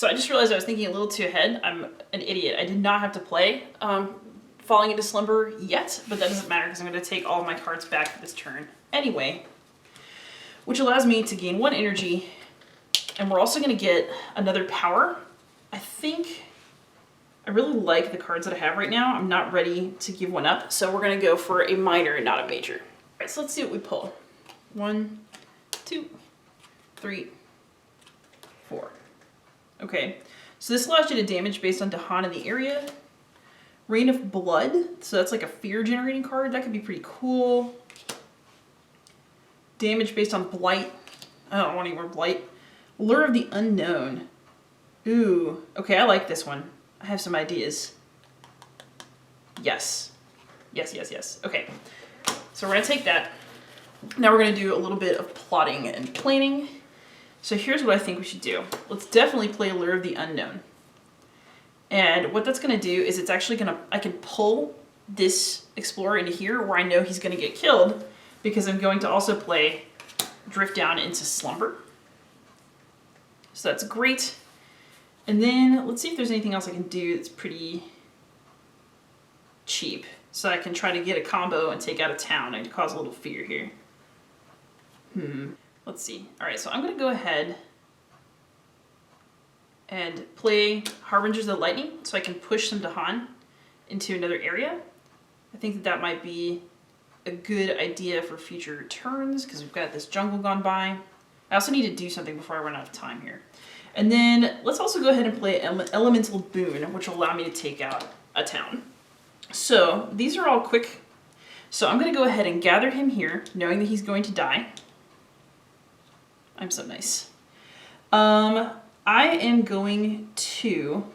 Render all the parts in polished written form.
So I just realized I was thinking a little too ahead. I'm an idiot. I did not have to play Falling into Slumber yet, but that doesn't matter because I'm going to take all of my cards back for this turn anyway, which allows me to gain 1 energy, and we're also going to get another power. I think I really like the cards that I have right now. I'm not ready to give one up, so we're going to go for a minor and not a major. All right, so let's see what we pull. 1, 2, 3, 4. Okay, so this allows you to damage based on Dahan in the area. Rain of Blood, so that's like a fear generating card. That could be pretty cool. Damage based on Blight. I don't want any more Blight. Lure of the Unknown. Ooh, okay, I like this one. I have some ideas. Yes. Yes, yes, yes. Okay, so we're gonna take that. Now we're gonna do a little bit of plotting and planning. So here's what I think we should do. Let's definitely play Lure of the Unknown. And what that's going to do is it's actually going to, I can pull this explorer into here where I know he's going to get killed because I'm going to also play Drift Down into Slumber. So that's great. And then let's see if there's anything else I can do that's pretty cheap. So I can try to get a combo and take out a town and cause a little fear here. Let's see. All right, so I'm going to go ahead and play Harbingers of the Lightning so I can push some Dahan into another area. I think that that might be a good idea for future turns because we've got this jungle gone by. I also need to do something before I run out of time here. And then let's also go ahead and play Elemental Boon, which will allow me to take out a town. So these are all quick. So I'm going to go ahead and gather him here, knowing that he's going to die. I'm so nice. I am going to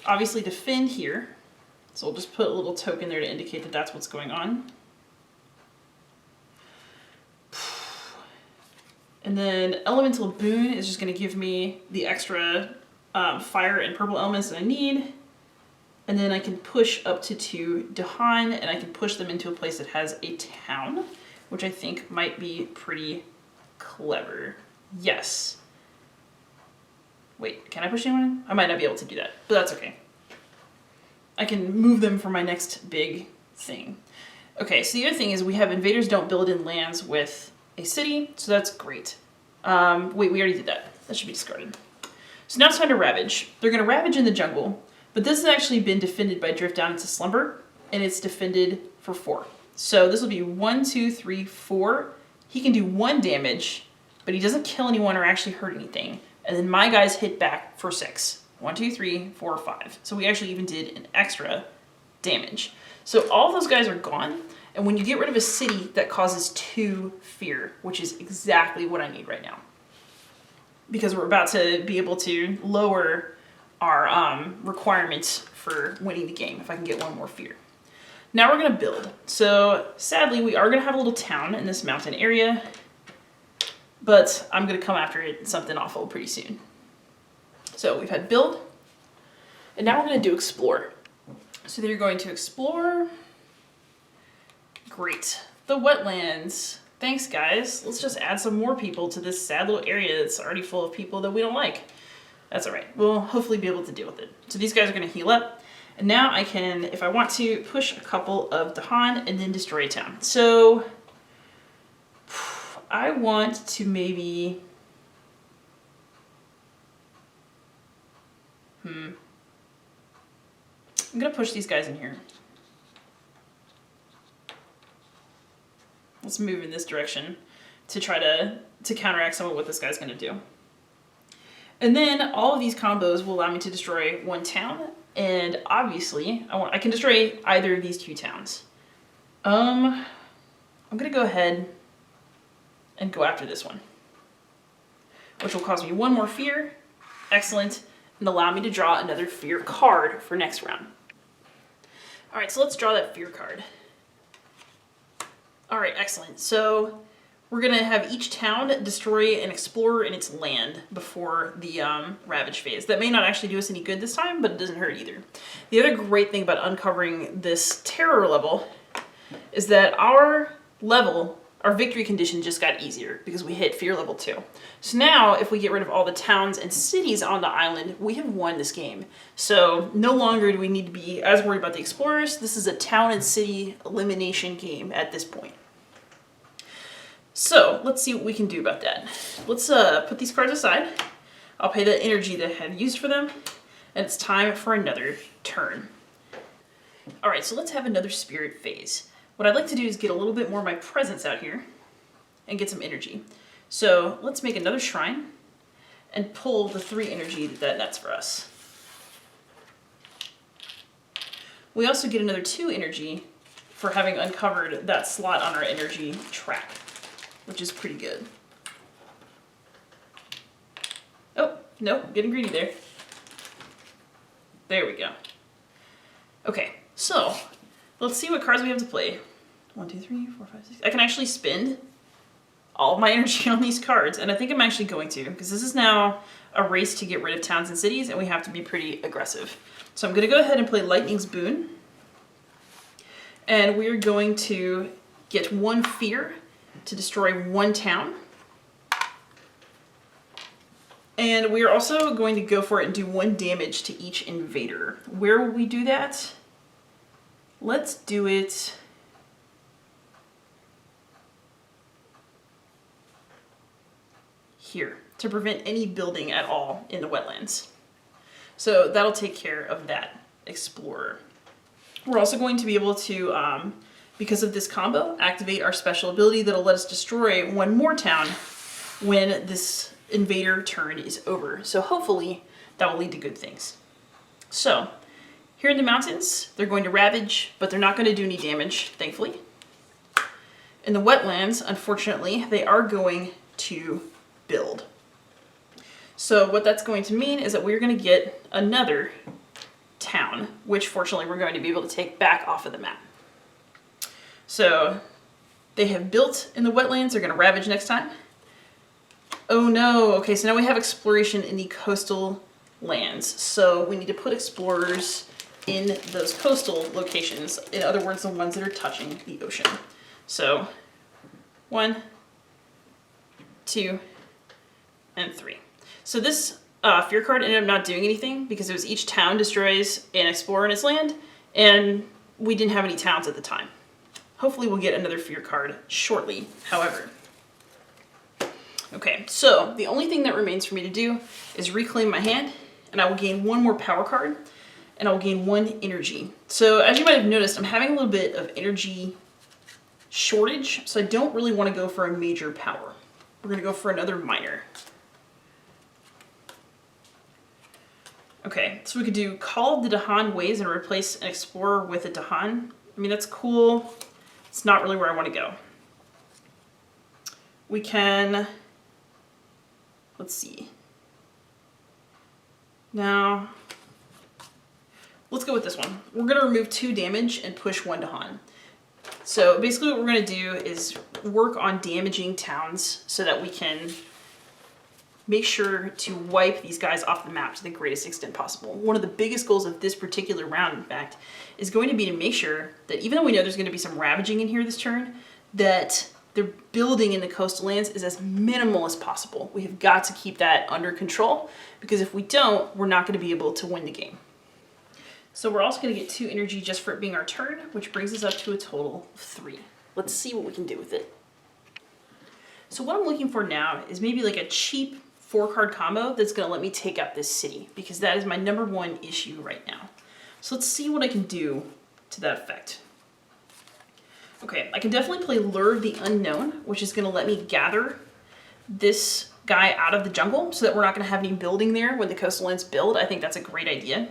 obviously defend here. So we'll just put a little token there to indicate that that's what's going on. And then Elemental Boon is just going to give me the extra fire and purple elements that I need. And then I can push up to 2 Dahan, and I can push them into a place that has a town, which I think might be pretty clever. Yes. Wait, can I push anyone? I might not be able to do that, but that's okay. I can move them for my next big thing. Okay, so the other thing is we have invaders don't build in lands with a city, so that's great. Wait, we already did that. That should be discarded. So now it's time to ravage. They're going to ravage in the jungle, but this has actually been defended by Drift Down into Slumber, and it's defended for 4. So this will be 1, 2, 3, 4. He can do 1 damage, but he doesn't kill anyone or actually hurt anything. And then my guys hit back for 6. 1, 2, 3, 4, 5. So we actually even did an extra damage. So all of those guys are gone. And when you get rid of a city, that causes 2 fear, which is exactly what I need right now. Because we're about to be able to lower our requirements for winning the game if I can get 1 more fear. Now we're going to build. So sadly, we are going to have a little town in this mountain area, but I'm going to come after it something awful pretty soon. So we've had build, and now we're going to do explore. So they're going to explore. Great. The wetlands. Thanks, guys. Let's just add some more people to this sad little area that's already full of people that we don't like. That's all right. We'll hopefully be able to deal with it. So these guys are going to heal up. And now I can, if I want to, push a couple of Dahan and then destroy a town. So I want to maybe... I'm going to push these guys in here. Let's move in this direction to try to counteract some of what this guy's going to do. And then all of these combos will allow me to destroy 1 town. And obviously, I can destroy either of these 2 towns. I'm going to go ahead and go after this one, which will cause me 1 more fear. Excellent. And allow me to draw another fear card for next round. All right, so let's draw that fear card. All right, excellent. So we're going to have each town destroy an explorer in its land before the ravage phase. That may not actually do us any good this time, but it doesn't hurt either. The other great thing about uncovering this terror level is that our level our victory condition just got easier because we hit fear level 2. So now if we get rid of all the towns and cities on the island, we have won this game. So no longer do we need to be as worried about the explorers. This is a town and city elimination game at this point. So let's see what we can do about that. Let's put these cards aside. I'll pay the energy that I had used for them, and it's time for another turn. All right, so let's have another spirit phase. What I'd like to do is get a little bit more of my presence out here and get some energy. So let's make another shrine and pull the 3 energy that nets for us. We also get another 2 energy for having uncovered that slot on our energy track, which is pretty good. Oh, no, getting greedy there. There we go. Okay, so let's see what cards we have to play. 1, 2, 3, 4, 5, 6. I can actually spend all of my energy on these cards, and I think I'm actually going to, because this is now a race to get rid of towns and cities, and we have to be pretty aggressive. So I'm going to go ahead and play Lightning's Boon, and we're going to get 1 fear to destroy 1 town. And we're also going to go for it and do 1 damage to each invader. Where will we do that? Let's do it here to prevent any building at all in the wetlands. So that'll take care of that explorer. We're also going to be able to, because of this combo, activate our special ability that'll let us destroy 1 more town when this invader turn is over. So hopefully that will lead to good things. So here in the mountains, they're going to ravage, but they're not going to do any damage, thankfully. In the wetlands, unfortunately, they are going to build. So what that's going to mean is that we're going to get another town, which fortunately we're going to be able to take back off of the map. So they have built in the wetlands, they're going to ravage next time. Oh no, okay, so now we have exploration in the coastal lands. So we need to put explorers in those coastal locations. In other words, the ones that are touching the ocean. So 1, 2, and 3. So this fear card ended up not doing anything because it was each town destroys an explorer in its land, and we didn't have any towns at the time. Hopefully we'll get another fear card shortly, however. Okay, so the only thing that remains for me to do is reclaim my hand, and I will gain 1 more power card, and I will gain 1 energy. So as you might have noticed, I'm having a little bit of energy shortage, so I don't really want to go for a major power. We're going to go for another minor. Okay, so we could do Call of the Dahan Ways and replace an explorer with a Dahan. I mean, that's cool. It's not really where I want to go. We can... Let's see. Now, let's go with this one. We're going to remove 2 damage and push 1 Dahan. So basically what we're going to do is work on damaging towns so that we can make sure to wipe these guys off the map to the greatest extent possible. One of the biggest goals of this particular round, in fact, is going to be to make sure that even though we know there's going to be some ravaging in here this turn, that the building in the coastal lands is as minimal as possible. We have got to keep that under control, because if we don't, we're not going to be able to win the game. So we're also going to get 2 energy just for it being our turn, which brings us up to a total of 3. Let's see what we can do with it. So what I'm looking for now is maybe like a cheap 4-card combo that's going to let me take out this city, because that is my #1 issue right now. So let's see what I can do to that effect. Okay, I can definitely play Lure of the Unknown, which is going to let me gather this guy out of the jungle so that we're not going to have any building there when the coastal lands build. I think that's a great idea.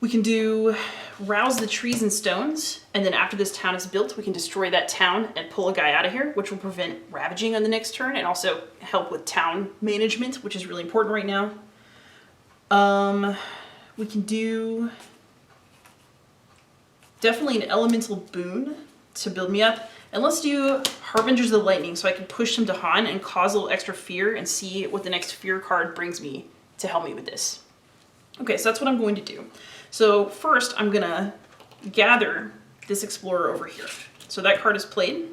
We can do Rouse the Trees and Stones, and then after this town is built, we can destroy that town and pull a guy out of here, which will prevent ravaging on the next turn and also help with town management, which is really important right now. We can do definitely an Elemental Boon to build me up. And let's do Harbingers of the Lightning so I can push some Dahan and cause a little extra fear and see what the next fear card brings me to help me with this. Okay, so that's what I'm going to do. So first I'm gonna gather this explorer over here. So that card is played,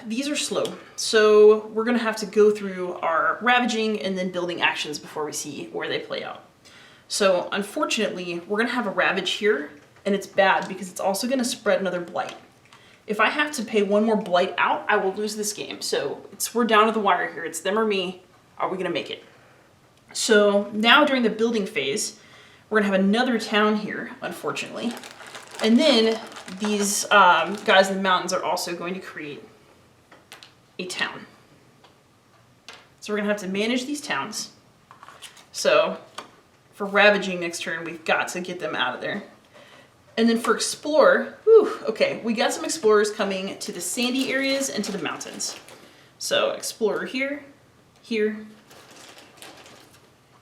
These are slow, so we're gonna have to go through our ravaging and then building actions before we see where they play out. So unfortunately, we're gonna have a ravage here, and it's bad because it's also gonna spread another blight. If I have to pay one more blight out, I will lose this game. So we're down to the wire here. It's them or me. Are we gonna make it? So now during the building phase, we're gonna have another town here, unfortunately. And then these guys in the mountains are also going to create a town. So we're gonna have to manage these towns. So for ravaging next turn, we've got to get them out of there. And then for explorer, okay, we got some explorers coming to the sandy areas and to the mountains. So explorer here, here,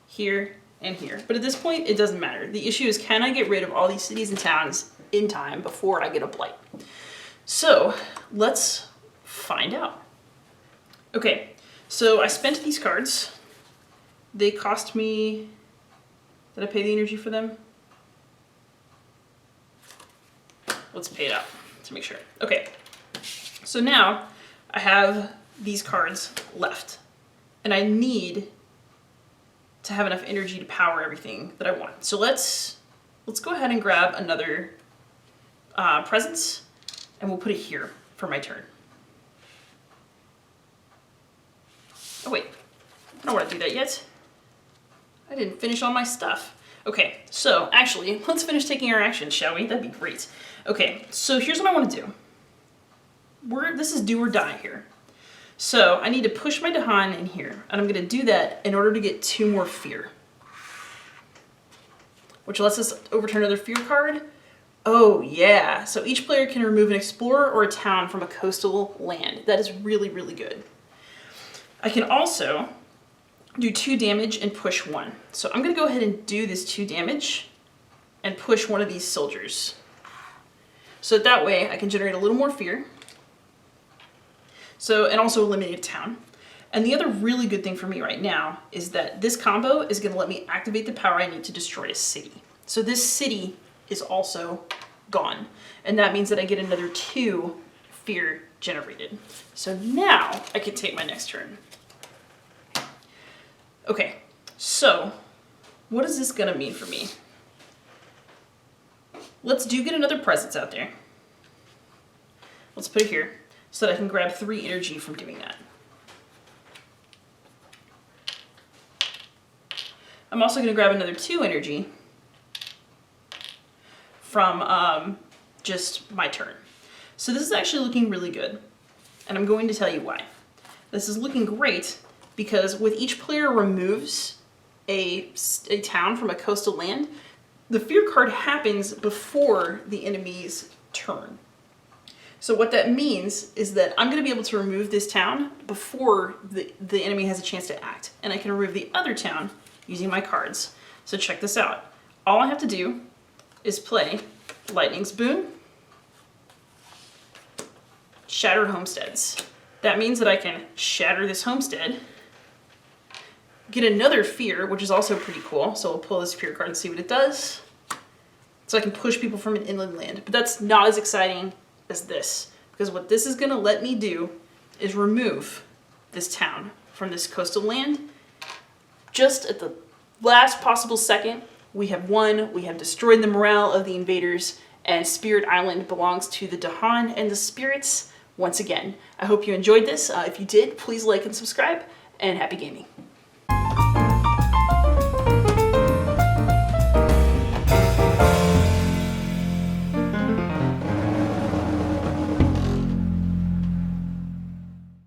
here, and here. But at this point, it doesn't matter. The issue is, can I get rid of all these cities and towns in time before I get a blight? So let's find out. Okay, so I spent these cards. They cost me, did I pay the energy for them? Let's pay it out to make sure. Okay, so now I have these cards left, and I need to have enough energy to power everything that I want. So let's go ahead and grab another presence, and we'll put it here for my turn. Oh wait, I don't want to do that yet. I didn't finish all my stuff. Okay, so actually, let's finish taking our actions, shall we? That'd be great. Okay, so here's what I want to do. This is do or die here. So I need to push my Dahan in here, and I'm going to do that in order to get 2 more fear. Which lets us overturn another fear card. Oh yeah, so each player can remove an explorer or a town from a coastal land. That is really, really good. I can also do 2 damage and push 1. So I'm going to go ahead and do this 2 damage and push one of these soldiers. So that way I can generate a little more fear. So, and also eliminate a town. And the other really good thing for me right now is that this combo is going to let me activate the power I need to destroy a city. So this city is also gone. And that means that I get another 2 fear generated. So now I can take my next turn. Okay, so what is this gonna mean for me? Let's get another presence out there. Let's put it here so that I can grab 3 energy from doing that. I'm also gonna grab another 2 energy from just my turn. So this is actually looking really good, and I'm going to tell you why. This is looking great because with each player removes a town from a coastal land, the fear card happens before the enemy's turn. So what that means is that I'm going to be able to remove this town before the enemy has a chance to act. And I can remove the other town using my cards. So check this out. All I have to do is play Lightning's Boon, Shatter Homesteads. That means that I can shatter this homestead, get another fear, which is also pretty cool. So we'll pull this fear card and see what it does. So I can push people from an inland land. But that's not as exciting as this, because what this is going to let me do is remove this town from this coastal land. Just at the last possible second, we have won, we have destroyed the morale of the invaders, and Spirit Island belongs to the Dahan and the spirits once again. I hope you enjoyed this. If you did, please like and subscribe, and happy gaming.